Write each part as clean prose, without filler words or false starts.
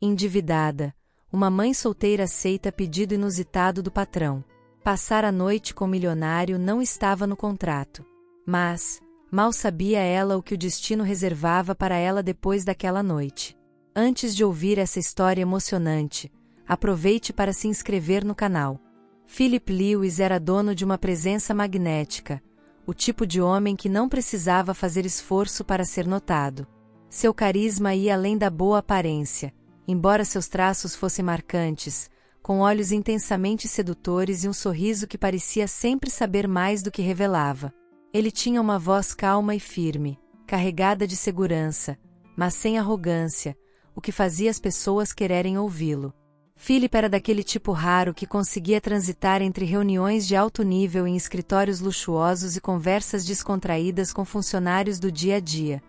Endividada, uma mãe solteira aceita pedido inusitado do patrão. Passar a noite com o milionário não estava no contrato. Mas, mal sabia ela o que o destino reservava para ela depois daquela noite. Antes de ouvir essa história emocionante, aproveite para se inscrever no canal. Philip Lewis era dono de uma presença magnética, o tipo de homem que não precisava fazer esforço para ser notado. Seu carisma ia além da boa aparência, embora seus traços fossem marcantes, com olhos intensamente sedutores e um sorriso que parecia sempre saber mais do que revelava. Ele tinha uma voz calma e firme, carregada de segurança, mas sem arrogância, o que fazia as pessoas quererem ouvi-lo. Philip era daquele tipo raro que conseguia transitar entre reuniões de alto nível em escritórios luxuosos e conversas descontraídas com funcionários do dia a dia,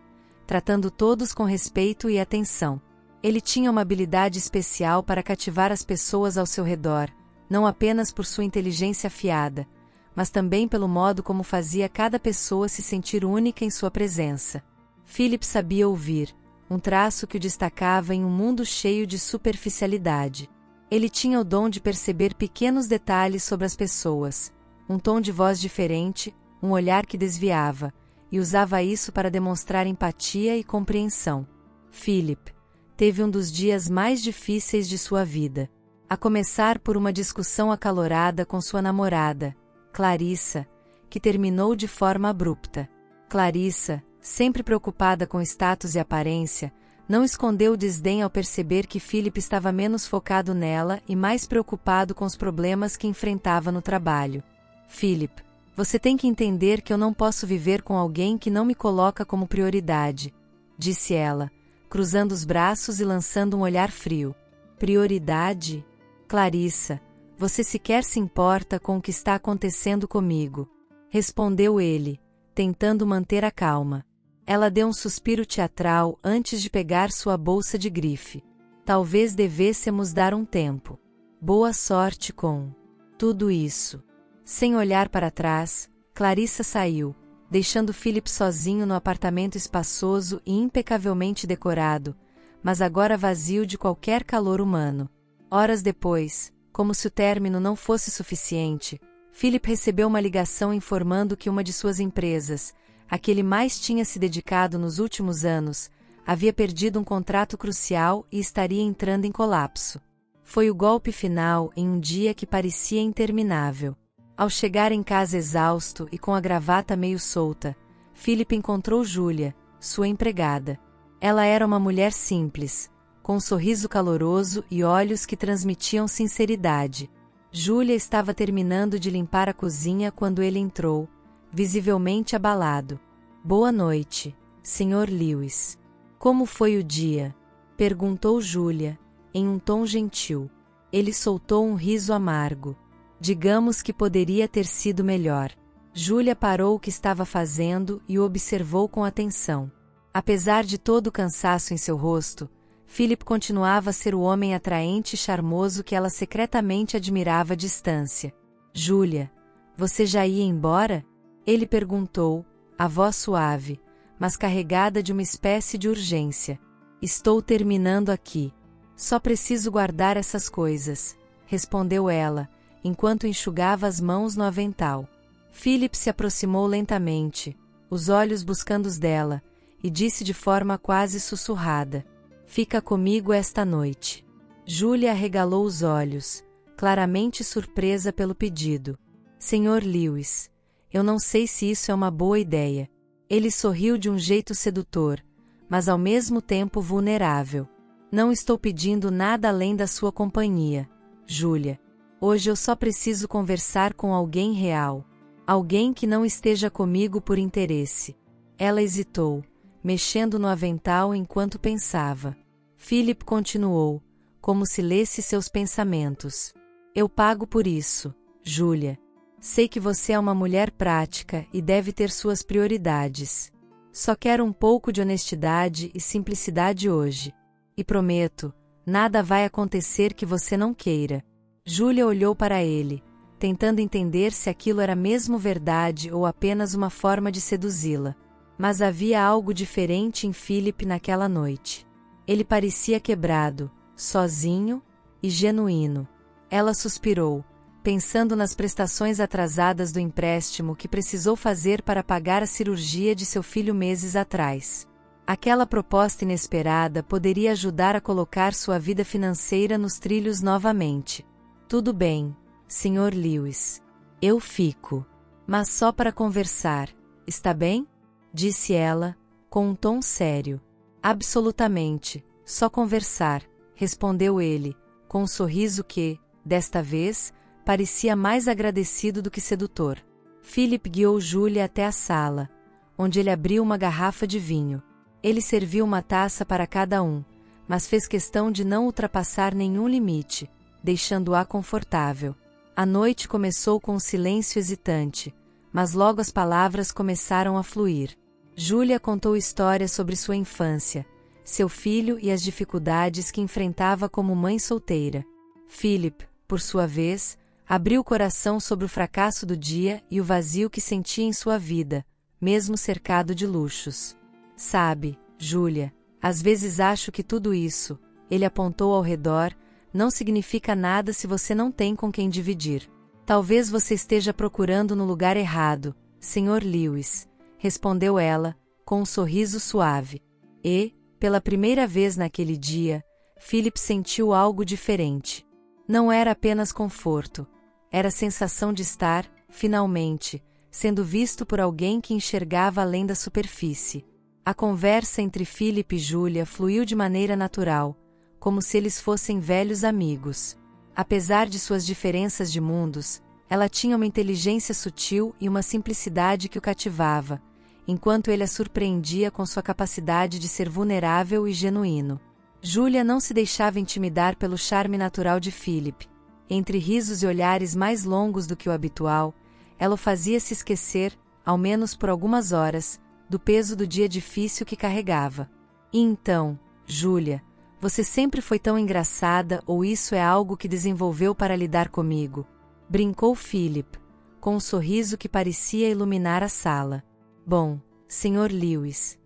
tratando todos com respeito e atenção. Ele tinha uma habilidade especial para cativar as pessoas ao seu redor, não apenas por sua inteligência afiada, mas também pelo modo como fazia cada pessoa se sentir única em sua presença. Philip sabia ouvir, um traço que o destacava em um mundo cheio de superficialidade. Ele tinha o dom de perceber pequenos detalhes sobre as pessoas, um tom de voz diferente, um olhar que desviava, e usava isso para demonstrar empatia e compreensão. Philip teve um dos dias mais difíceis de sua vida. A começar por uma discussão acalorada com sua namorada, Clarissa, que terminou de forma abrupta. Clarissa, sempre preocupada com status e aparência, não escondeu o desdém ao perceber que Philip estava menos focado nela e mais preocupado com os problemas que enfrentava no trabalho. Philip, você tem que entender que eu não posso viver com alguém que não me coloca como prioridade, disse ela, cruzando os braços e lançando um olhar frio. Prioridade? Clarissa, você sequer se importa com o que está acontecendo comigo, respondeu ele, tentando manter a calma. Ela deu um suspiro teatral antes de pegar sua bolsa de grife. Talvez devêssemos dar um tempo. Boa sorte com tudo isso. Sem olhar para trás, Clarissa saiu, deixando Philip sozinho no apartamento espaçoso e impecavelmente decorado, mas agora vazio de qualquer calor humano. Horas depois, como se o término não fosse suficiente, Philip recebeu uma ligação informando que uma de suas empresas, a que ele mais tinha se dedicado nos últimos anos, havia perdido um contrato crucial e estaria entrando em colapso. Foi o golpe final em um dia que parecia interminável. Ao chegar em casa exausto e com a gravata meio solta, Philip encontrou Julia, sua empregada. Ela era uma mulher simples, com um sorriso caloroso e olhos que transmitiam sinceridade. Julia estava terminando de limpar a cozinha quando ele entrou, visivelmente abalado. Boa noite, Sr. Lewis. Como foi o dia? Perguntou Julia, em um tom gentil. Ele soltou um riso amargo. Digamos que poderia ter sido melhor. Julia parou o que estava fazendo e o observou com atenção. Apesar de todo o cansaço em seu rosto, Philip continuava a ser o homem atraente e charmoso que ela secretamente admirava à distância. Julia, você já ia embora? Ele perguntou, a voz suave, mas carregada de uma espécie de urgência. Estou terminando aqui. Só preciso guardar essas coisas, respondeu ela, enquanto enxugava as mãos no avental. Philip se aproximou lentamente, os olhos buscando os dela, e disse de forma quase sussurrada: Fica comigo esta noite. Julia arregalou os olhos, claramente surpresa pelo pedido. Sr. Lewis, eu não sei se isso é uma boa ideia. Ele sorriu de um jeito sedutor, mas ao mesmo tempo vulnerável. Não estou pedindo nada além da sua companhia, Julia. Hoje eu só preciso conversar com alguém real. Alguém que não esteja comigo por interesse. Ela hesitou, mexendo no avental enquanto pensava. Philip continuou, como se lesse seus pensamentos. Eu pago por isso, Julia. Sei que você é uma mulher prática e deve ter suas prioridades. Só quero um pouco de honestidade e simplicidade hoje. E prometo, nada vai acontecer que você não queira. Julia olhou para ele, tentando entender se aquilo era mesmo verdade ou apenas uma forma de seduzi-la. Mas havia algo diferente em Philip naquela noite. Ele parecia quebrado, sozinho e genuíno. Ela suspirou, pensando nas prestações atrasadas do empréstimo que precisou fazer para pagar a cirurgia de seu filho meses atrás. Aquela proposta inesperada poderia ajudar a colocar sua vida financeira nos trilhos novamente. Tudo bem, Sr. Lewis. Eu fico. Mas só para conversar, está bem? Disse ela, com um tom sério. Absolutamente, só conversar, respondeu ele, com um sorriso que, desta vez, parecia mais agradecido do que sedutor. Philip guiou Julia até a sala, onde ele abriu uma garrafa de vinho. Ele serviu uma taça para cada um, mas fez questão de não ultrapassar nenhum limite, deixando-a confortável. A noite começou com um silêncio hesitante, mas logo as palavras começaram a fluir. Julia contou histórias sobre sua infância, seu filho e as dificuldades que enfrentava como mãe solteira. Philip, por sua vez, abriu o coração sobre o fracasso do dia e o vazio que sentia em sua vida, mesmo cercado de luxos. Sabe, Julia, às vezes acho que tudo isso, ele apontou ao redor, não significa nada se você não tem com quem dividir. Talvez você esteja procurando no lugar errado, Sr. Lewis, respondeu ela, com um sorriso suave. E, pela primeira vez naquele dia, Philip sentiu algo diferente. Não era apenas conforto, era a sensação de estar, finalmente, sendo visto por alguém que enxergava além da superfície. A conversa entre Philip e Julia fluiu de maneira natural, como se eles fossem velhos amigos. Apesar de suas diferenças de mundos, ela tinha uma inteligência sutil e uma simplicidade que o cativava, enquanto ele a surpreendia com sua capacidade de ser vulnerável e genuíno. Julia não se deixava intimidar pelo charme natural de Philip. Entre risos e olhares mais longos do que o habitual, ela o fazia se esquecer, ao menos por algumas horas, do peso do dia difícil que carregava. E então, Julia, você sempre foi tão engraçada ou isso é algo que desenvolveu para lidar comigo? Brincou Philip, com um sorriso que parecia iluminar a sala. Bom, Sr. Lewis.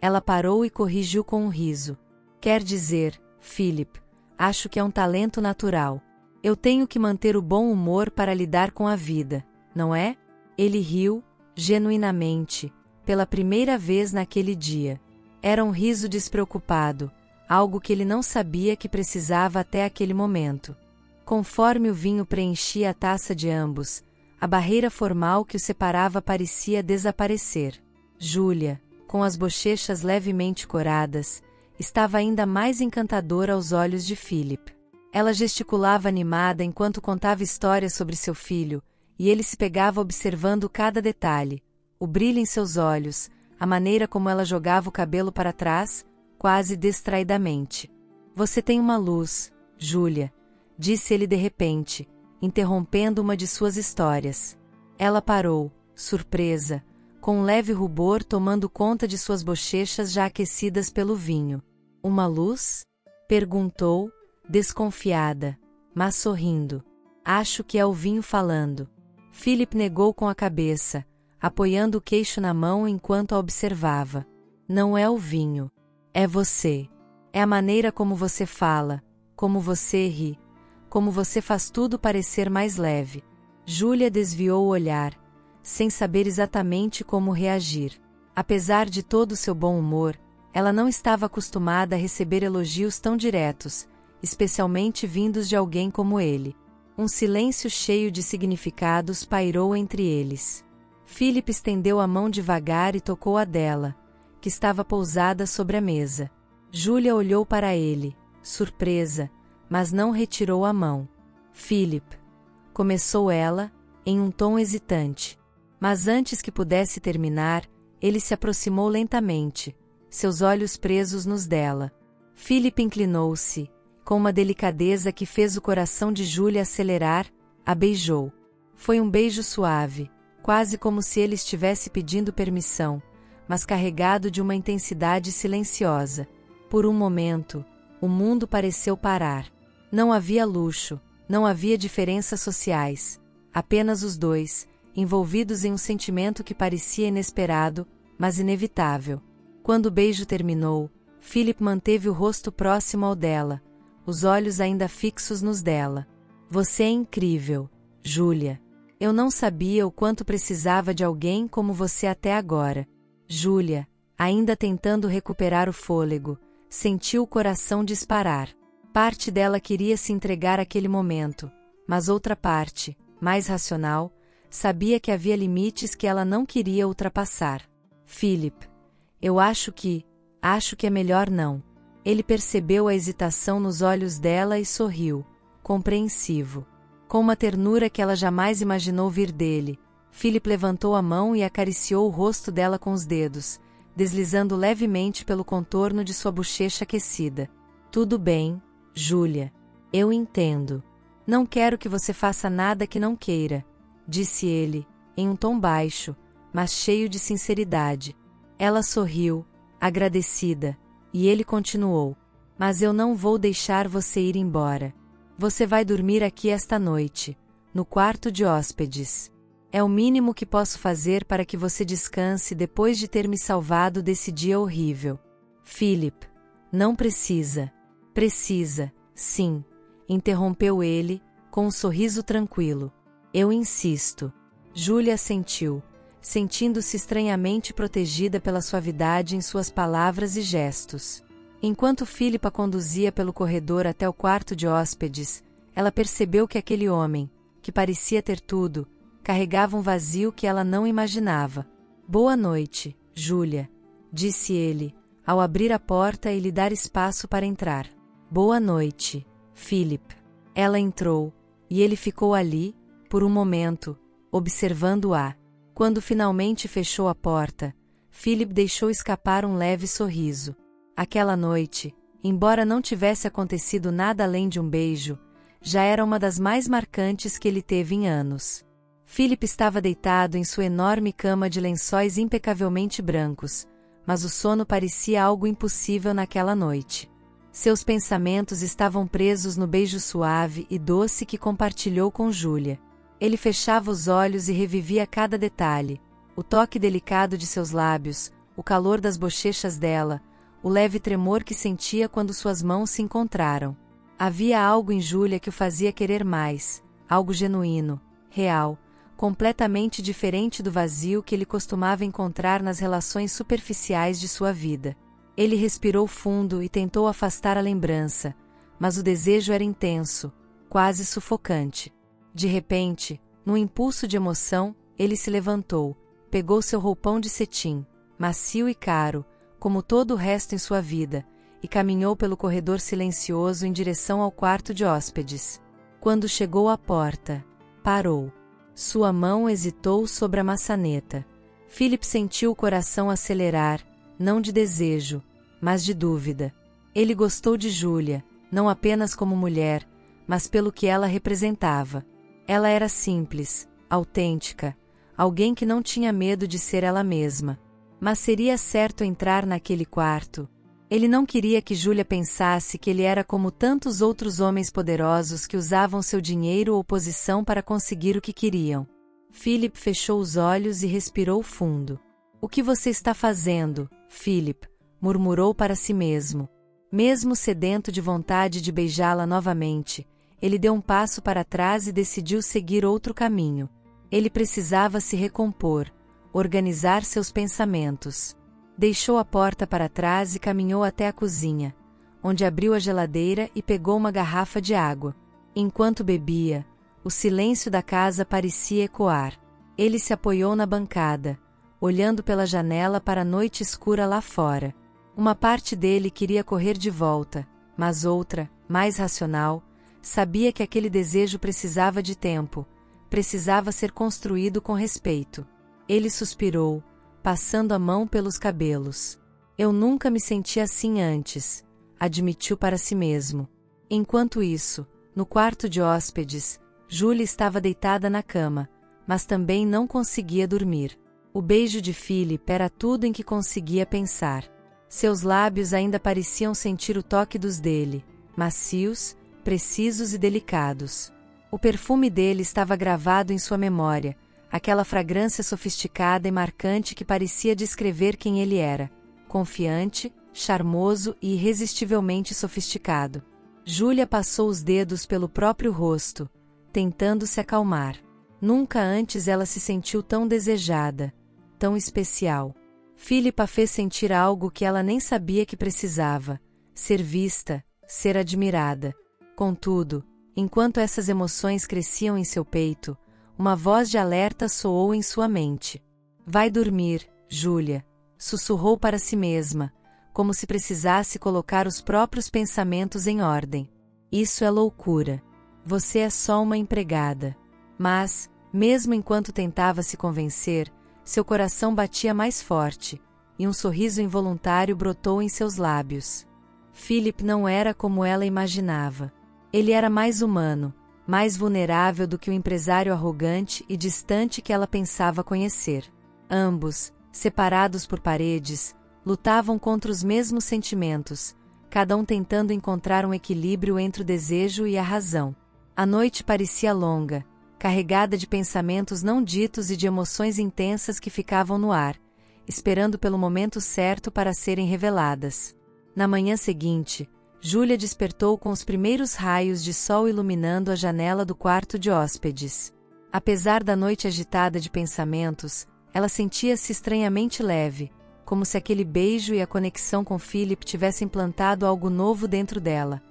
Ela parou e corrigiu com um riso. Quer dizer, Philip, acho que é um talento natural. Eu tenho que manter o bom humor para lidar com a vida, não é? Ele riu, genuinamente, pela primeira vez naquele dia. Era um riso despreocupado, algo que ele não sabia que precisava até aquele momento. Conforme o vinho preenchia a taça de ambos, a barreira formal que os separava parecia desaparecer. Julia, com as bochechas levemente coradas, estava ainda mais encantadora aos olhos de Philip. Ela gesticulava animada enquanto contava histórias sobre seu filho, e ele se pegava observando cada detalhe, o brilho em seus olhos, a maneira como ela jogava o cabelo para trás, quase distraidamente. Você tem uma luz, Julia, disse ele de repente, interrompendo uma de suas histórias. Ela parou, surpresa, com um leve rubor tomando conta de suas bochechas já aquecidas pelo vinho. Uma luz? Perguntou, desconfiada, mas sorrindo. Acho que é o vinho falando. Philip negou com a cabeça, apoiando o queixo na mão enquanto a observava. Não é o vinho. É você. É a maneira como você fala, como você ri, como você faz tudo parecer mais leve. Julia desviou o olhar, sem saber exatamente como reagir. Apesar de todo o seu bom humor, ela não estava acostumada a receber elogios tão diretos, especialmente vindos de alguém como ele. Um silêncio cheio de significados pairou entre eles. Philip estendeu a mão devagar e tocou a dela, que estava pousada sobre a mesa. Julia olhou para ele, surpresa, mas não retirou a mão. Philip, começou ela, em um tom hesitante. Mas antes que pudesse terminar, ele se aproximou lentamente, seus olhos presos nos dela. Philip inclinou-se, com uma delicadeza que fez o coração de Julia acelerar, a beijou. Foi um beijo suave, quase como se ele estivesse pedindo permissão, mas carregado de uma intensidade silenciosa. Por um momento, o mundo pareceu parar. Não havia luxo, não havia diferenças sociais, apenas os dois, envolvidos em um sentimento que parecia inesperado, mas inevitável. Quando o beijo terminou, Philip manteve o rosto próximo ao dela, os olhos ainda fixos nos dela. Você é incrível, Júlia. Eu não sabia o quanto precisava de alguém como você até agora. Júlia, ainda tentando recuperar o fôlego, sentiu o coração disparar. Parte dela queria se entregar àquele momento, mas outra parte, mais racional, sabia que havia limites que ela não queria ultrapassar. Philip, eu acho que é melhor não. Ele percebeu a hesitação nos olhos dela e sorriu, compreensivo. Com uma ternura que ela jamais imaginou vir dele, Philip levantou a mão e acariciou o rosto dela com os dedos, deslizando levemente pelo contorno de sua bochecha aquecida. Tudo bem, Júlia. Eu entendo. Não quero que você faça nada que não queira, disse ele, em um tom baixo, mas cheio de sinceridade. Ela sorriu, agradecida, e ele continuou. Mas eu não vou deixar você ir embora. Você vai dormir aqui esta noite, no quarto de hóspedes. É o mínimo que posso fazer para que você descanse depois de ter me salvado desse dia horrível. Philip, não precisa. Precisa, sim, interrompeu ele, com um sorriso tranquilo. Eu insisto. Júlia assentiu, sentindo-se estranhamente protegida pela suavidade em suas palavras e gestos. Enquanto Philip a conduzia pelo corredor até o quarto de hóspedes, ela percebeu que aquele homem, que parecia ter tudo, carregava um vazio que ela não imaginava. Boa noite, Júlia, disse ele, ao abrir a porta e lhe dar espaço para entrar. Boa noite, Philip. Ela entrou, e ele ficou ali, por um momento, observando-a. Quando finalmente fechou a porta, Philip deixou escapar um leve sorriso. Aquela noite, embora não tivesse acontecido nada além de um beijo, já era uma das mais marcantes que ele teve em anos. Philip estava deitado em sua enorme cama de lençóis impecavelmente brancos, mas o sono parecia algo impossível naquela noite. Seus pensamentos estavam presos no beijo suave e doce que compartilhou com Júlia. Ele fechava os olhos e revivia cada detalhe, o toque delicado de seus lábios, o calor das bochechas dela, o leve tremor que sentia quando suas mãos se encontraram. Havia algo em Júlia que o fazia querer mais, algo genuíno, real, completamente diferente do vazio que ele costumava encontrar nas relações superficiais de sua vida. Ele respirou fundo e tentou afastar a lembrança, mas o desejo era intenso, quase sufocante. De repente, num impulso de emoção, ele se levantou, pegou seu roupão de cetim, macio e caro, como todo o resto em sua vida, e caminhou pelo corredor silencioso em direção ao quarto de hóspedes. Quando chegou à porta, parou. Sua mão hesitou sobre a maçaneta. Philip sentiu o coração acelerar, não de desejo, mas de dúvida. Ele gostou de Júlia, não apenas como mulher, mas pelo que ela representava. Ela era simples, autêntica, alguém que não tinha medo de ser ela mesma. Mas seria certo entrar naquele quarto? Ele não queria que Júlia pensasse que ele era como tantos outros homens poderosos que usavam seu dinheiro ou posição para conseguir o que queriam. Philip fechou os olhos e respirou fundo. O que você está fazendo, Philip? Murmurou para si mesmo. Mesmo sedento de vontade de beijá-la novamente, ele deu um passo para trás e decidiu seguir outro caminho. Ele precisava se recompor, organizar seus pensamentos. Deixou a porta para trás e caminhou até a cozinha, onde abriu a geladeira e pegou uma garrafa de água. Enquanto bebia, o silêncio da casa parecia ecoar. Ele se apoiou na bancada, olhando pela janela para a noite escura lá fora. Uma parte dele queria correr de volta, mas outra, mais racional, sabia que aquele desejo precisava de tempo, precisava ser construído com respeito. Ele suspirou, passando a mão pelos cabelos. Eu nunca me senti assim antes, admitiu para si mesmo. Enquanto isso, no quarto de hóspedes, Júlia estava deitada na cama, mas também não conseguia dormir. O beijo de Philip era tudo em que conseguia pensar. Seus lábios ainda pareciam sentir o toque dos dele, macios, precisos e delicados. O perfume dele estava gravado em sua memória, aquela fragrância sofisticada e marcante que parecia descrever quem ele era, confiante, charmoso e irresistivelmente sofisticado. Júlia passou os dedos pelo próprio rosto, tentando se acalmar. Nunca antes ela se sentiu tão desejada, tão especial. Philip a fez sentir algo que ela nem sabia que precisava: ser vista, ser admirada. Contudo, enquanto essas emoções cresciam em seu peito, uma voz de alerta soou em sua mente. Vai dormir, Júlia, sussurrou para si mesma, como se precisasse colocar os próprios pensamentos em ordem. Isso é loucura. Você é só uma empregada. Mas, mesmo enquanto tentava se convencer, seu coração batia mais forte, e um sorriso involuntário brotou em seus lábios. Philip não era como ela imaginava. Ele era mais humano, mais vulnerável do que o empresário arrogante e distante que ela pensava conhecer. Ambos, separados por paredes, lutavam contra os mesmos sentimentos, cada um tentando encontrar um equilíbrio entre o desejo e a razão. A noite parecia longa, carregada de pensamentos não ditos e de emoções intensas que ficavam no ar, esperando pelo momento certo para serem reveladas. Na manhã seguinte, Júlia despertou com os primeiros raios de sol iluminando a janela do quarto de hóspedes. Apesar da noite agitada de pensamentos, ela sentia-se estranhamente leve, como se aquele beijo e a conexão com Philip tivessem plantado algo novo dentro dela,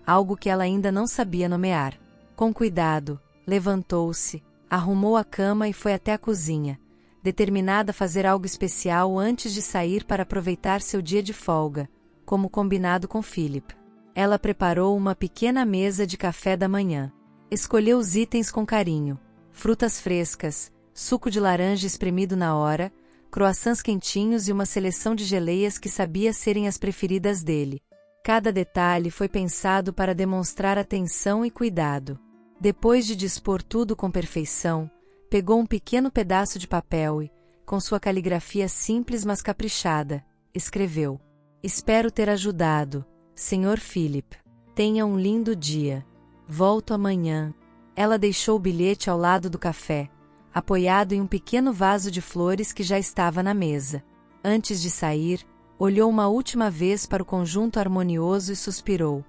algo que ela ainda não sabia nomear. Com cuidado, levantou-se, arrumou a cama e foi até a cozinha, determinada a fazer algo especial antes de sair para aproveitar seu dia de folga, como combinado com Philip. Ela preparou uma pequena mesa de café da manhã. Escolheu os itens com carinho: frutas frescas, suco de laranja espremido na hora, croissants quentinhos e uma seleção de geleias que sabia serem as preferidas dele. Cada detalhe foi pensado para demonstrar atenção e cuidado. Depois de dispor tudo com perfeição, pegou um pequeno pedaço de papel e, com sua caligrafia simples mas caprichada, escreveu: Espero ter ajudado, Sr. Philip. Tenha um lindo dia. Volto amanhã. Ela deixou o bilhete ao lado do café, apoiado em um pequeno vaso de flores que já estava na mesa. Antes de sair, olhou uma última vez para o conjunto harmonioso e suspirou,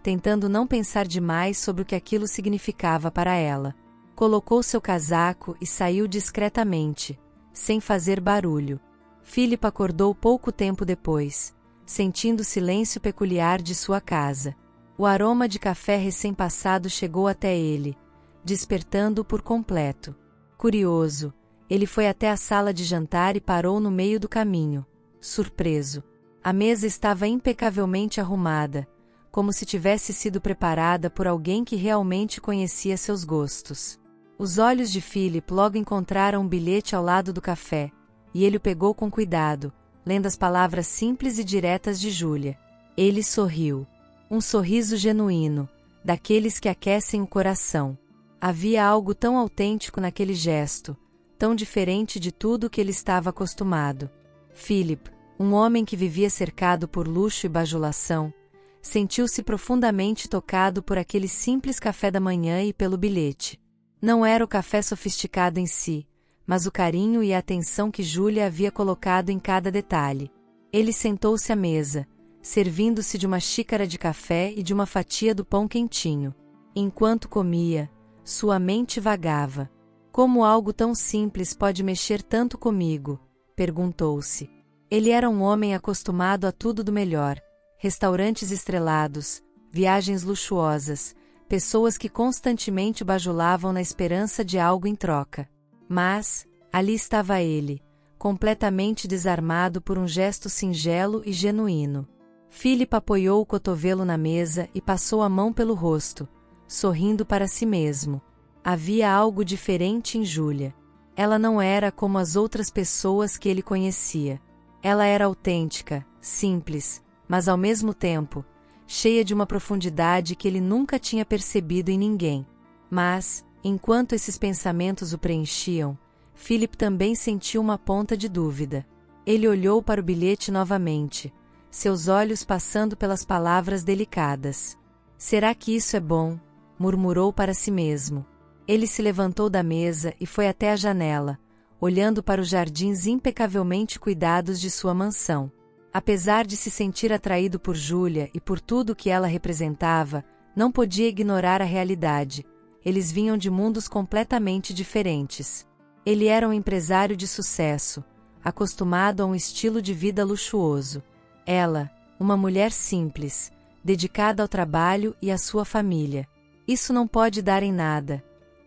tentando não pensar demais sobre o que aquilo significava para ela. Colocou seu casaco e saiu discretamente, sem fazer barulho. Philip acordou pouco tempo depois, sentindo o silêncio peculiar de sua casa. O aroma de café recém-passado chegou até ele, despertando-o por completo. Curioso, ele foi até a sala de jantar e parou no meio do caminho, surpreso. A mesa estava impecavelmente arrumada, como se tivesse sido preparada por alguém que realmente conhecia seus gostos. Os olhos de Philip logo encontraram um bilhete ao lado do café, e ele o pegou com cuidado, lendo as palavras simples e diretas de Júlia. Ele sorriu. Um sorriso genuíno, daqueles que aquecem o coração. Havia algo tão autêntico naquele gesto, tão diferente de tudo que ele estava acostumado. Philip, um homem que vivia cercado por luxo e bajulação, sentiu-se profundamente tocado por aquele simples café da manhã e pelo bilhete. Não era o café sofisticado em si, mas o carinho e a atenção que Júlia havia colocado em cada detalhe. Ele sentou-se à mesa, servindo-se de uma xícara de café e de uma fatia do pão quentinho. Enquanto comia, sua mente vagava. Como algo tão simples pode mexer tanto comigo? Perguntou-se. Ele era um homem acostumado a tudo do melhor: restaurantes estrelados, viagens luxuosas, pessoas que constantemente bajulavam na esperança de algo em troca. Mas, ali estava ele, completamente desarmado por um gesto singelo e genuíno. Philip apoiou o cotovelo na mesa e passou a mão pelo rosto, sorrindo para si mesmo. Havia algo diferente em Júlia. Ela não era como as outras pessoas que ele conhecia. Ela era autêntica, simples, mas ao mesmo tempo, cheia de uma profundidade que ele nunca tinha percebido em ninguém. Mas, enquanto esses pensamentos o preenchiam, Philip também sentiu uma ponta de dúvida. Ele olhou para o bilhete novamente, seus olhos passando pelas palavras delicadas. Será que isso é bom? Murmurou para si mesmo. Ele se levantou da mesa e foi até a janela, olhando para os jardins impecavelmente cuidados de sua mansão. Apesar de se sentir atraído por Júlia e por tudo que ela representava, Não podia ignorar a realidade. Eles vinham de mundos completamente diferentes. Ele era um empresário de sucesso, acostumado a um estilo de vida luxuoso. Ela, uma mulher simples, dedicada ao trabalho e à sua família. Isso não pode dar em nada.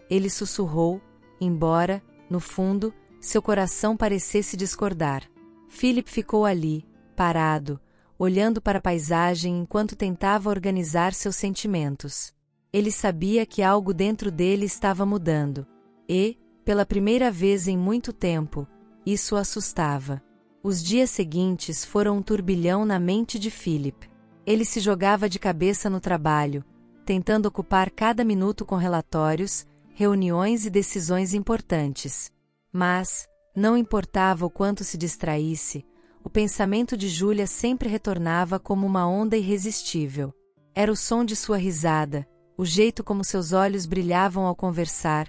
Ele sussurrou, embora, no fundo, seu coração parecesse discordar. Philip ficou ali, parado, olhando para a paisagem enquanto tentava organizar seus sentimentos. Ele sabia que algo dentro dele estava mudando. E, pela primeira vez em muito tempo, isso o assustava. Os dias seguintes foram um turbilhão na mente de Philip. Ele se jogava de cabeça no trabalho, tentando ocupar cada minuto com relatórios, reuniões e decisões importantes. Mas, não importava o quanto se distraísse, o pensamento de Julia sempre retornava como uma onda irresistível. Era o som de sua risada, o jeito como seus olhos brilhavam ao conversar,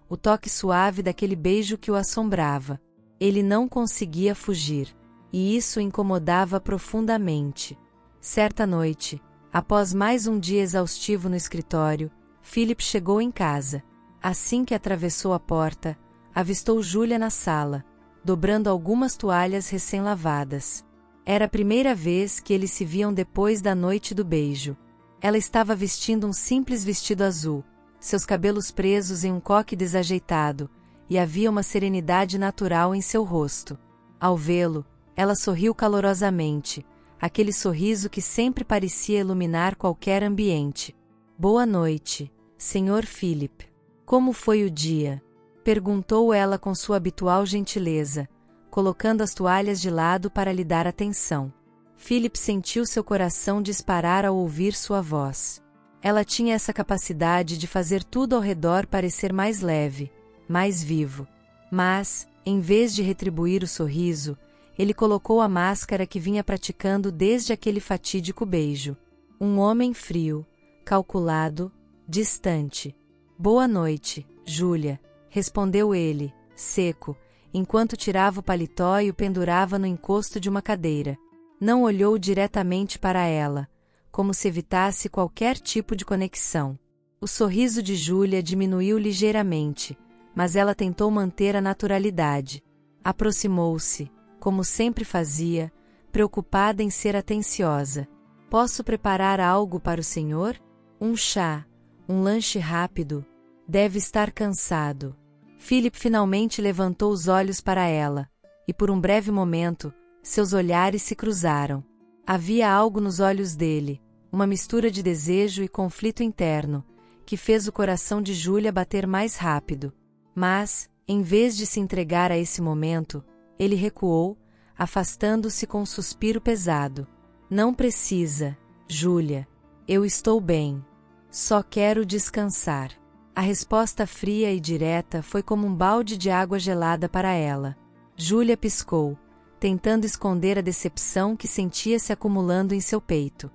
o toque suave daquele beijo que o assombrava. Ele não conseguia fugir, e isso o incomodava profundamente. Certa noite, após mais um dia exaustivo no escritório, Philip chegou em casa. Assim que atravessou a porta, avistou Julia na sala, dobrando algumas toalhas recém-lavadas. Era a primeira vez que eles se viam depois da noite do beijo. Ela estava vestindo um simples vestido azul, seus cabelos presos em um coque desajeitado, e havia uma serenidade natural em seu rosto. Ao vê-lo, ela sorriu calorosamente, aquele sorriso que sempre parecia iluminar qualquer ambiente. "Boa noite, Sr. Philip. Como foi o dia?" perguntou ela com sua habitual gentileza, colocando as toalhas de lado para lhe dar atenção. Philip sentiu seu coração disparar ao ouvir sua voz. Ela tinha essa capacidade de fazer tudo ao redor parecer mais leve, mais vivo. Mas, em vez de retribuir o sorriso, ele colocou a máscara que vinha praticando desde aquele fatídico beijo. Um homem frio, calculado, distante. "Boa noite, Julia", respondeu ele, seco, enquanto tirava o paletó e o pendurava no encosto de uma cadeira. Não olhou diretamente para ela, como se evitasse qualquer tipo de conexão. O sorriso de Julia diminuiu ligeiramente, mas ela tentou manter a naturalidade. Aproximou-se, como sempre fazia, preocupada em ser atenciosa. "Posso preparar algo para o senhor? Um chá, um lanche rápido? Deve estar cansado." Philip finalmente levantou os olhos para ela, e por um breve momento, seus olhares se cruzaram. Havia algo nos olhos dele, uma mistura de desejo e conflito interno, que fez o coração de Julia bater mais rápido. Mas, em vez de se entregar a esse momento, ele recuou, afastando-se com um suspiro pesado. "Não precisa, Julia. Eu estou bem. Só quero descansar." A resposta fria e direta foi como um balde de água gelada para ela. Julia piscou, tentando esconder a decepção que sentia se acumulando em seu peito.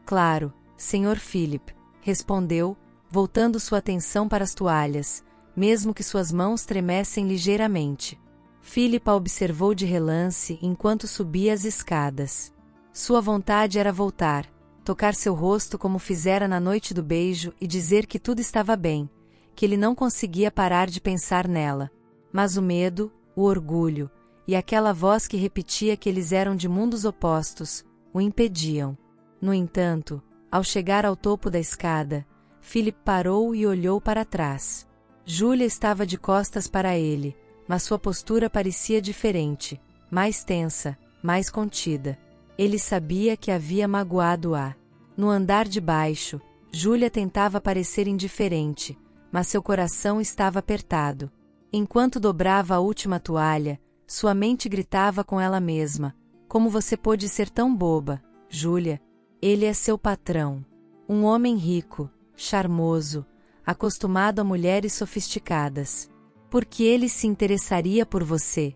"Claro, Sr. Philip", respondeu, voltando sua atenção para as toalhas, mesmo que suas mãos tremessem ligeiramente. Philip a observou de relance enquanto subia as escadas. Sua vontade era voltar, tocar seu rosto como fizera na noite do beijo e dizer que tudo estava bem, que ele não conseguia parar de pensar nela. Mas o medo, o orgulho, e aquela voz que repetia que eles eram de mundos opostos, o impediam. No entanto, ao chegar ao topo da escada, Philip parou e olhou para trás. Julia estava de costas para ele, mas sua postura parecia diferente, mais tensa, mais contida. Ele sabia que havia magoado-a. No andar de baixo, Julia tentava parecer indiferente, mas seu coração estava apertado. Enquanto dobrava a última toalha, sua mente gritava com ela mesma: "Como você pôde ser tão boba, Julia? Ele é seu patrão. Um homem rico, charmoso, acostumado a mulheres sofisticadas. Por que ele se interessaria por você?"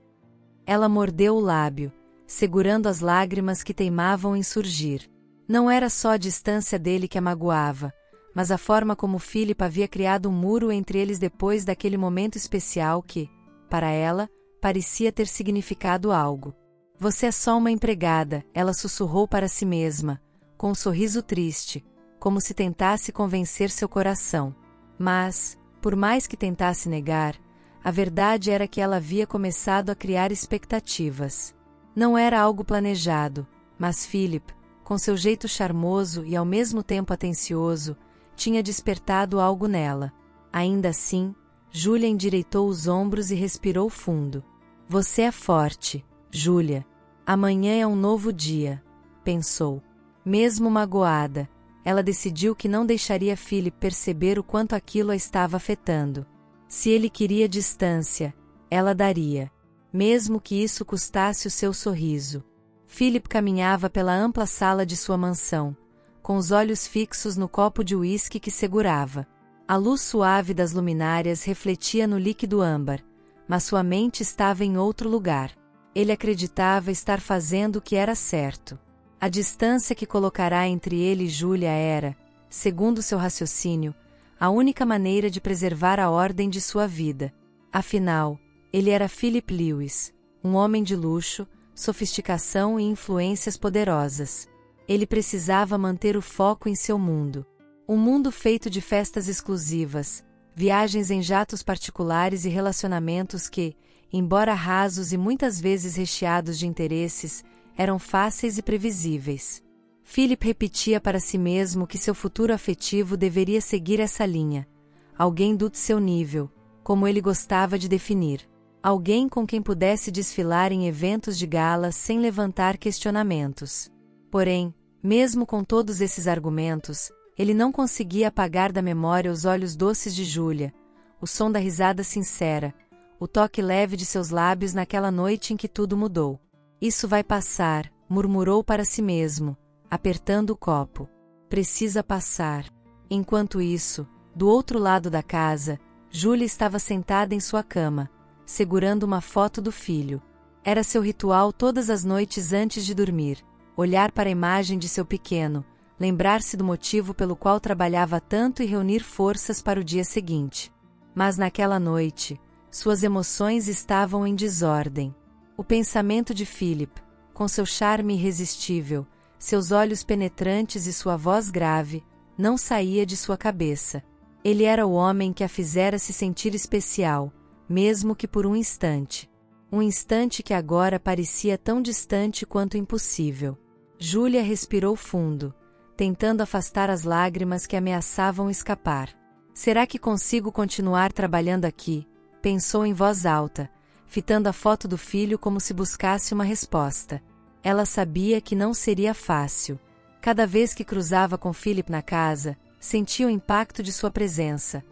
Ela mordeu o lábio, segurando as lágrimas que teimavam em surgir. Não era só a distância dele que a magoava, mas a forma como Philip havia criado um muro entre eles depois daquele momento especial que, para ela, parecia ter significado algo. "Você é só uma empregada", ela sussurrou para si mesma, com um sorriso triste, como se tentasse convencer seu coração. Mas, por mais que tentasse negar, a verdade era que ela havia começado a criar expectativas. Não era algo planejado, mas Philip, com seu jeito charmoso e ao mesmo tempo atencioso, tinha despertado algo nela. Ainda assim, Júlia endireitou os ombros e respirou fundo. Você é forte, Júlia. Amanhã é um novo dia, pensou. Mesmo magoada, ela decidiu que não deixaria Philip perceber o quanto aquilo a estava afetando. Se ele queria distância, ela daria, mesmo que isso custasse o seu sorriso. Philip caminhava pela ampla sala de sua mansão, com os olhos fixos no copo de uísque que segurava. A luz suave das luminárias refletia no líquido âmbar, mas sua mente estava em outro lugar. Ele acreditava estar fazendo o que era certo. A distância que colocará entre ele e Júlia era, segundo seu raciocínio, a única maneira de preservar a ordem de sua vida. Afinal, ele era Philip Lewis, um homem de luxo, sofisticação e influências poderosas. Ele precisava manter o foco em seu mundo. Um mundo feito de festas exclusivas, viagens em jatos particulares e relacionamentos que, embora rasos e muitas vezes recheados de interesses, eram fáceis e previsíveis. Philip repetia para si mesmo que seu futuro afetivo deveria seguir essa linha. Alguém do seu nível, como ele gostava de definir. Alguém com quem pudesse desfilar em eventos de gala sem levantar questionamentos. Porém, mesmo com todos esses argumentos, ele não conseguia apagar da memória os olhos doces de Júlia, o som da risada sincera, o toque leve de seus lábios naquela noite em que tudo mudou. Isso vai passar, murmurou para si mesmo, apertando o copo. Precisa passar. Enquanto isso, do outro lado da casa, Júlia estava sentada em sua cama, segurando uma foto do filho. Era seu ritual todas as noites antes de dormir, olhar para a imagem de seu pequeno, lembrar-se do motivo pelo qual trabalhava tanto e reunir forças para o dia seguinte. Mas naquela noite, suas emoções estavam em desordem. O pensamento de Philip, com seu charme irresistível, seus olhos penetrantes e sua voz grave, não saía de sua cabeça. Ele era o homem que a fizera se sentir especial, mesmo que por um instante. Um instante que agora parecia tão distante quanto impossível. Júlia respirou fundo, tentando afastar as lágrimas que ameaçavam escapar. Será que consigo continuar trabalhando aqui? Pensou em voz alta, fitando a foto do filho como se buscasse uma resposta. Ela sabia que não seria fácil. Cada vez que cruzava com Philip na casa, sentia o impacto de sua presença.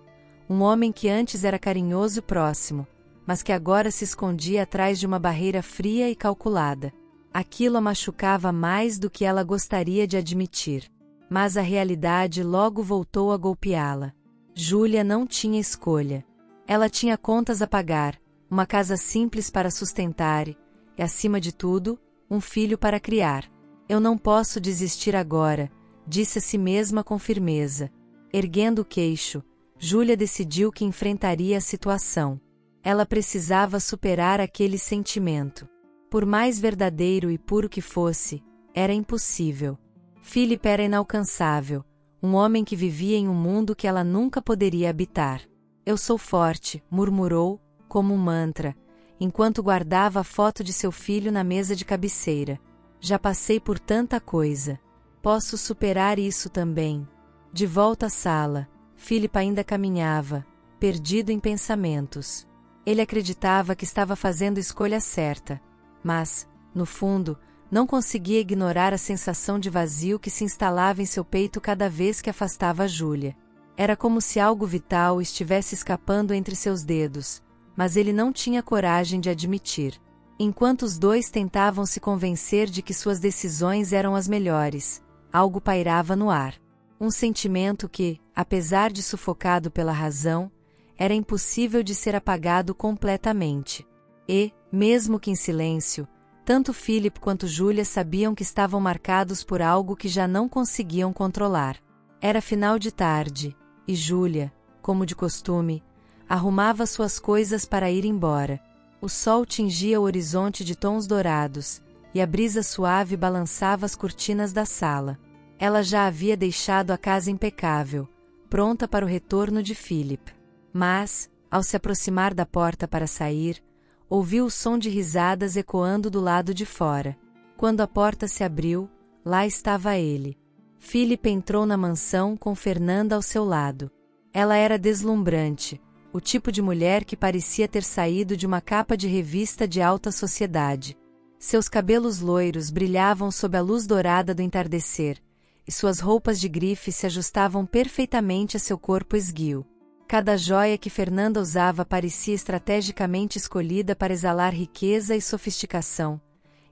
Um homem que antes era carinhoso e próximo, mas que agora se escondia atrás de uma barreira fria e calculada. Aquilo a machucava mais do que ela gostaria de admitir. Mas a realidade logo voltou a golpeá-la. Júlia não tinha escolha. Ela tinha contas a pagar, uma casa simples para sustentar e, acima de tudo, um filho para criar. Eu não posso desistir agora, disse a si mesma com firmeza. Erguendo o queixo, Júlia decidiu que enfrentaria a situação. Ela precisava superar aquele sentimento. Por mais verdadeiro e puro que fosse, era impossível. Philip era inalcançável, um homem que vivia em um mundo que ela nunca poderia habitar. Eu sou forte, murmurou, como um mantra, enquanto guardava a foto de seu filho na mesa de cabeceira. Já passei por tanta coisa. Posso superar isso também. De volta à sala, Philip ainda caminhava, perdido em pensamentos. Ele acreditava que estava fazendo a escolha certa, mas, no fundo, não conseguia ignorar a sensação de vazio que se instalava em seu peito cada vez que afastava Júlia. Era como se algo vital estivesse escapando entre seus dedos, mas ele não tinha coragem de admitir. Enquanto os dois tentavam se convencer de que suas decisões eram as melhores, algo pairava no ar. Um sentimento que, apesar de sufocado pela razão, era impossível de ser apagado completamente. E, mesmo que em silêncio, tanto Philip quanto Júlia sabiam que estavam marcados por algo que já não conseguiam controlar. Era final de tarde, e Júlia, como de costume, arrumava suas coisas para ir embora. O sol tingia o horizonte de tons dourados, e a brisa suave balançava as cortinas da sala. Ela já havia deixado a casa impecável, pronta para o retorno de Philip. Mas, ao se aproximar da porta para sair, ouviu o som de risadas ecoando do lado de fora. Quando a porta se abriu, lá estava ele. Philip entrou na mansão com Fernanda ao seu lado. Ela era deslumbrante, o tipo de mulher que parecia ter saído de uma capa de revista de alta sociedade. Seus cabelos loiros brilhavam sob a luz dourada do entardecer, e suas roupas de grife se ajustavam perfeitamente a seu corpo esguio. Cada joia que Fernanda usava parecia estrategicamente escolhida para exalar riqueza e sofisticação,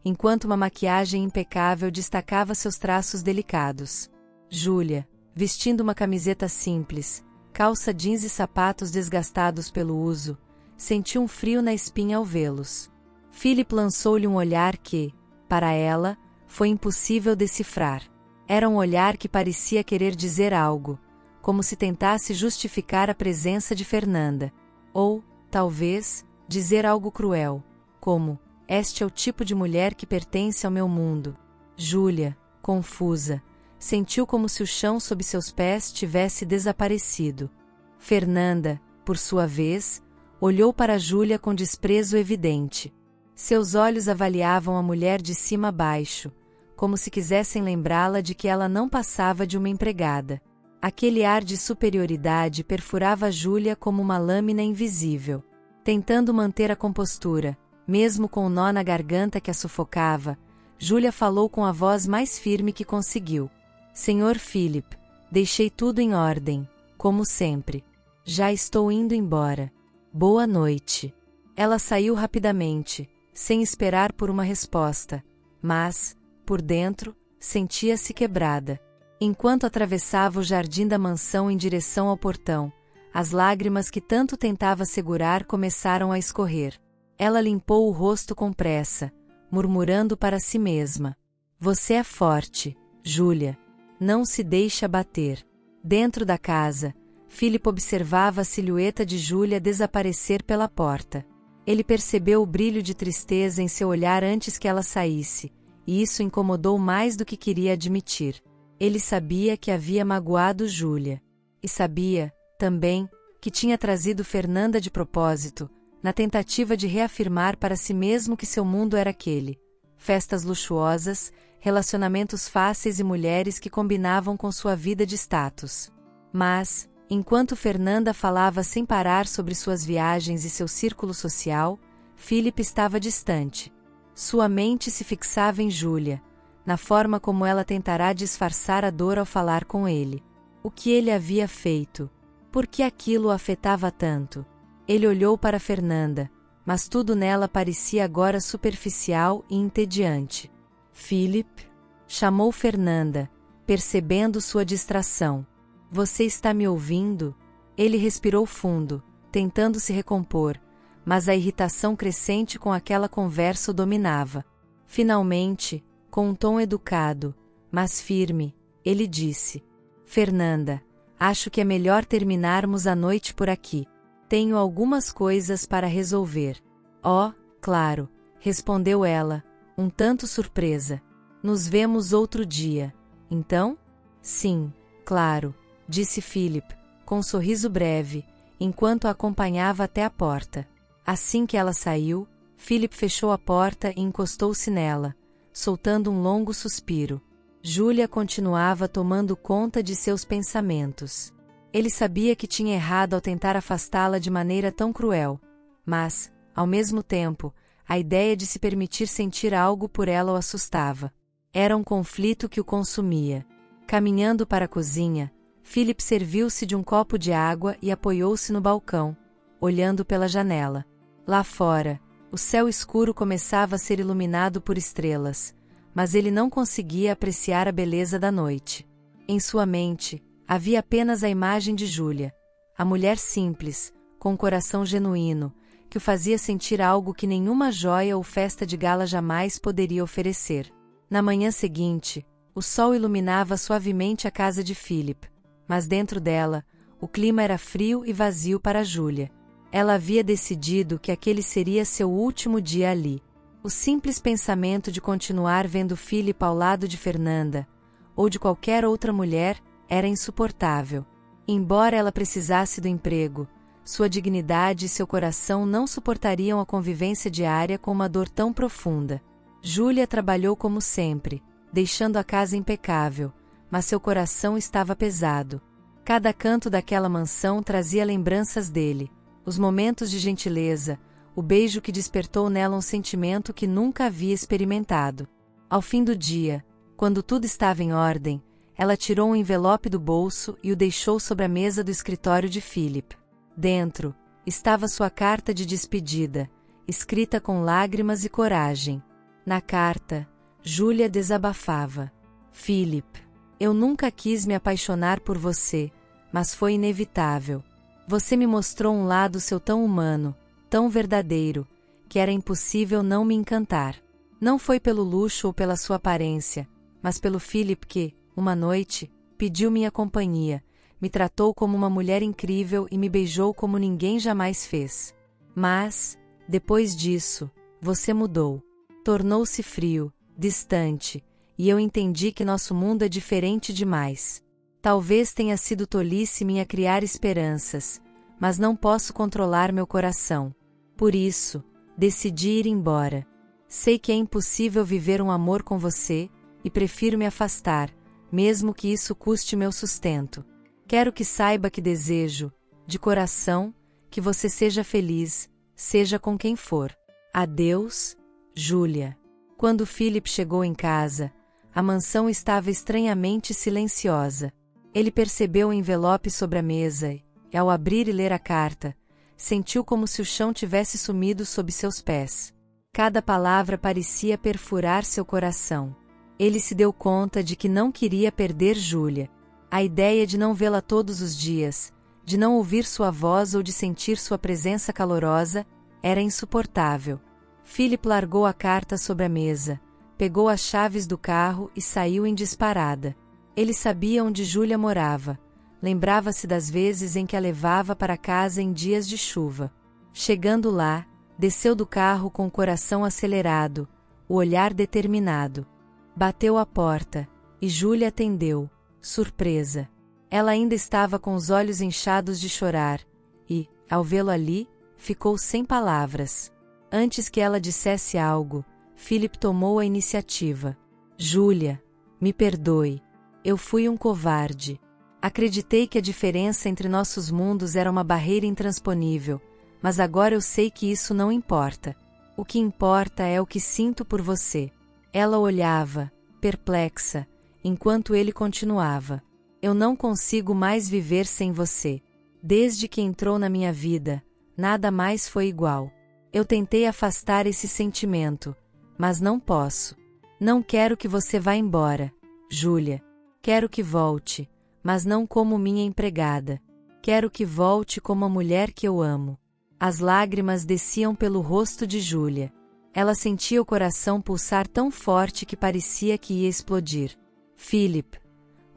enquanto uma maquiagem impecável destacava seus traços delicados. Júlia, vestindo uma camiseta simples, calça jeans e sapatos desgastados pelo uso, sentiu um frio na espinha ao vê-los. Philip lançou-lhe um olhar que, para ela, foi impossível decifrar. Era um olhar que parecia querer dizer algo, como se tentasse justificar a presença de Fernanda. Ou, talvez, dizer algo cruel, como: "Este é o tipo de mulher que pertence ao meu mundo." Júlia, confusa, sentiu como se o chão sob seus pés tivesse desaparecido. Fernanda, por sua vez, olhou para Júlia com desprezo evidente. Seus olhos avaliavam a mulher de cima a baixo, como se quisessem lembrá-la de que ela não passava de uma empregada. Aquele ar de superioridade perfurava Júlia como uma lâmina invisível. Tentando manter a compostura, mesmo com o nó na garganta que a sufocava, Júlia falou com a voz mais firme que conseguiu. "Senhor Philip, deixei tudo em ordem, como sempre. Já estou indo embora. Boa noite." Ela saiu rapidamente, sem esperar por uma resposta, mas, por dentro, sentia-se quebrada. Enquanto atravessava o jardim da mansão em direção ao portão, as lágrimas que tanto tentava segurar começaram a escorrer. Ela limpou o rosto com pressa, murmurando para si mesma: "Você é forte, Júlia. Não se deixe abater." Dentro da casa, Philip observava a silhueta de Júlia desaparecer pela porta. Ele percebeu o brilho de tristeza em seu olhar antes que ela saísse, e isso incomodou mais do que queria admitir. Ele sabia que havia magoado Júlia. E sabia, também, que tinha trazido Fernanda de propósito, na tentativa de reafirmar para si mesmo que seu mundo era aquele: festas luxuosas, relacionamentos fáceis e mulheres que combinavam com sua vida de status. Mas, enquanto Fernanda falava sem parar sobre suas viagens e seu círculo social, Philip estava distante. Sua mente se fixava em Júlia, na forma como ela tentará disfarçar a dor ao falar com ele. O que ele havia feito? Por que aquilo o afetava tanto? Ele olhou para Fernanda, mas tudo nela parecia agora superficial e entediante. "Philip?" chamou Fernanda, percebendo sua distração. "Você está me ouvindo?" Ele respirou fundo, tentando se recompor, mas a irritação crescente com aquela conversa o dominava. Finalmente, com um tom educado, mas firme, ele disse: "Fernanda, acho que é melhor terminarmos a noite por aqui. Tenho algumas coisas para resolver." "Oh, claro", respondeu ela, um tanto surpresa. "Nos vemos outro dia, então?" "Sim, claro", disse Philip, com um sorriso breve, enquanto a acompanhava até a porta. Assim que ela saiu, Philip fechou a porta e encostou-se nela, soltando um longo suspiro. Júlia continuava tomando conta de seus pensamentos. Ele sabia que tinha errado ao tentar afastá-la de maneira tão cruel, mas, ao mesmo tempo, a ideia de se permitir sentir algo por ela o assustava. Era um conflito que o consumia. Caminhando para a cozinha, Philip serviu-se de um copo de água e apoiou-se no balcão, olhando pela janela. Lá fora, o céu escuro começava a ser iluminado por estrelas, mas ele não conseguia apreciar a beleza da noite. Em sua mente, havia apenas a imagem de Júlia, a mulher simples, com um coração genuíno, que o fazia sentir algo que nenhuma joia ou festa de gala jamais poderia oferecer. Na manhã seguinte, o sol iluminava suavemente a casa de Philip, mas dentro dela, o clima era frio e vazio para Júlia. Ela havia decidido que aquele seria seu último dia ali. O simples pensamento de continuar vendo Philip ao lado de Fernanda, ou de qualquer outra mulher, era insuportável. Embora ela precisasse do emprego, sua dignidade e seu coração não suportariam a convivência diária com uma dor tão profunda. Júlia trabalhou como sempre, deixando a casa impecável, mas seu coração estava pesado. Cada canto daquela mansão trazia lembranças dele, os momentos de gentileza, o beijo que despertou nela um sentimento que nunca havia experimentado. Ao fim do dia, quando tudo estava em ordem, ela tirou um envelope do bolso e o deixou sobre a mesa do escritório de Philip. Dentro, estava sua carta de despedida, escrita com lágrimas e coragem. Na carta, Júlia desabafava. Philip, eu nunca quis me apaixonar por você, mas foi inevitável. Você me mostrou um lado seu tão humano, tão verdadeiro, que era impossível não me encantar. Não foi pelo luxo ou pela sua aparência, mas pelo Philip que, uma noite, pediu minha companhia, me tratou como uma mulher incrível e me beijou como ninguém jamais fez. Mas, depois disso, você mudou. Tornou-se frio, distante, e eu entendi que nosso mundo é diferente demais. Talvez tenha sido tolice minha criar esperanças, mas não posso controlar meu coração. Por isso, decidi ir embora. Sei que é impossível viver um amor com você, e prefiro me afastar, mesmo que isso custe meu sustento. Quero que saiba que desejo, de coração, que você seja feliz, seja com quem for. Adeus, Júlia. Quando Philip chegou em casa, a mansão estava estranhamente silenciosa. Ele percebeu o envelope sobre a mesa e, ao abrir e ler a carta, sentiu como se o chão tivesse sumido sob seus pés. Cada palavra parecia perfurar seu coração. Ele se deu conta de que não queria perder Júlia. A ideia de não vê-la todos os dias, de não ouvir sua voz ou de sentir sua presença calorosa, era insuportável. Philip largou a carta sobre a mesa, pegou as chaves do carro e saiu em disparada. Ele sabia onde Júlia morava. Lembrava-se das vezes em que a levava para casa em dias de chuva. Chegando lá, desceu do carro com o coração acelerado, o olhar determinado. Bateu à porta, e Júlia atendeu, surpresa. Ela ainda estava com os olhos inchados de chorar, e, ao vê-lo ali, ficou sem palavras. Antes que ela dissesse algo, Philip tomou a iniciativa. Júlia, me perdoe. Eu fui um covarde. Acreditei que a diferença entre nossos mundos era uma barreira intransponível, mas agora eu sei que isso não importa. O que importa é o que sinto por você. Ela olhava, perplexa, enquanto ele continuava. Eu não consigo mais viver sem você. Desde que entrou na minha vida, nada mais foi igual. Eu tentei afastar esse sentimento, mas não posso. Não quero que você vá embora, Júlia. Quero que volte, mas não como minha empregada. Quero que volte como a mulher que eu amo. As lágrimas desciam pelo rosto de Júlia. Ela sentia o coração pulsar tão forte que parecia que ia explodir. Philip,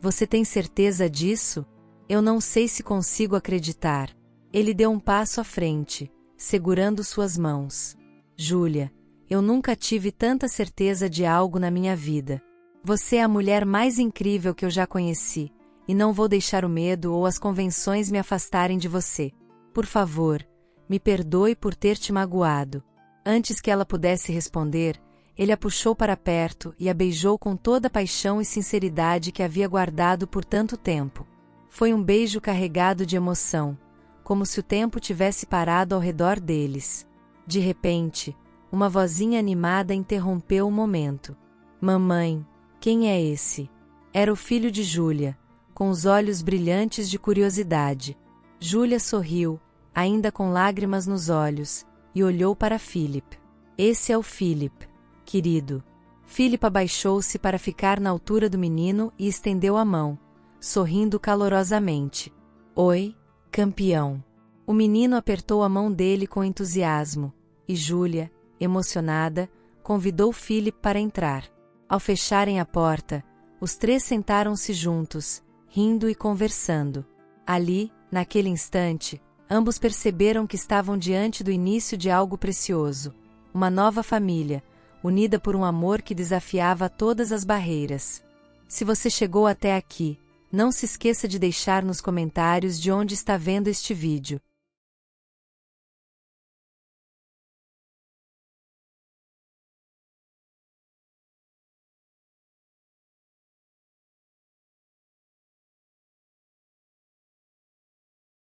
você tem certeza disso? Eu não sei se consigo acreditar. Ele deu um passo à frente, segurando suas mãos. Júlia, eu nunca tive tanta certeza de algo na minha vida. Você é a mulher mais incrível que eu já conheci, e não vou deixar o medo ou as convenções me afastarem de você. Por favor, me perdoe por ter te magoado. Antes que ela pudesse responder, ele a puxou para perto e a beijou com toda a paixão e sinceridade que havia guardado por tanto tempo. Foi um beijo carregado de emoção, como se o tempo tivesse parado ao redor deles. De repente, uma vozinha animada interrompeu o momento. Mamãe, quem é esse? Era o filho de Júlia, com os olhos brilhantes de curiosidade. Júlia sorriu, ainda com lágrimas nos olhos, e olhou para Philip. Esse é o Philip, querido. Philip abaixou-se para ficar na altura do menino e estendeu a mão, sorrindo calorosamente. Oi, campeão. O menino apertou a mão dele com entusiasmo, e Júlia, emocionada, convidou Philip para entrar. Ao fecharem a porta, os três sentaram-se juntos, rindo e conversando. Ali, naquele instante, ambos perceberam que estavam diante do início de algo precioso, uma nova família, unida por um amor que desafiava todas as barreiras. Se você chegou até aqui, não se esqueça de deixar nos comentários de onde está vendo este vídeo.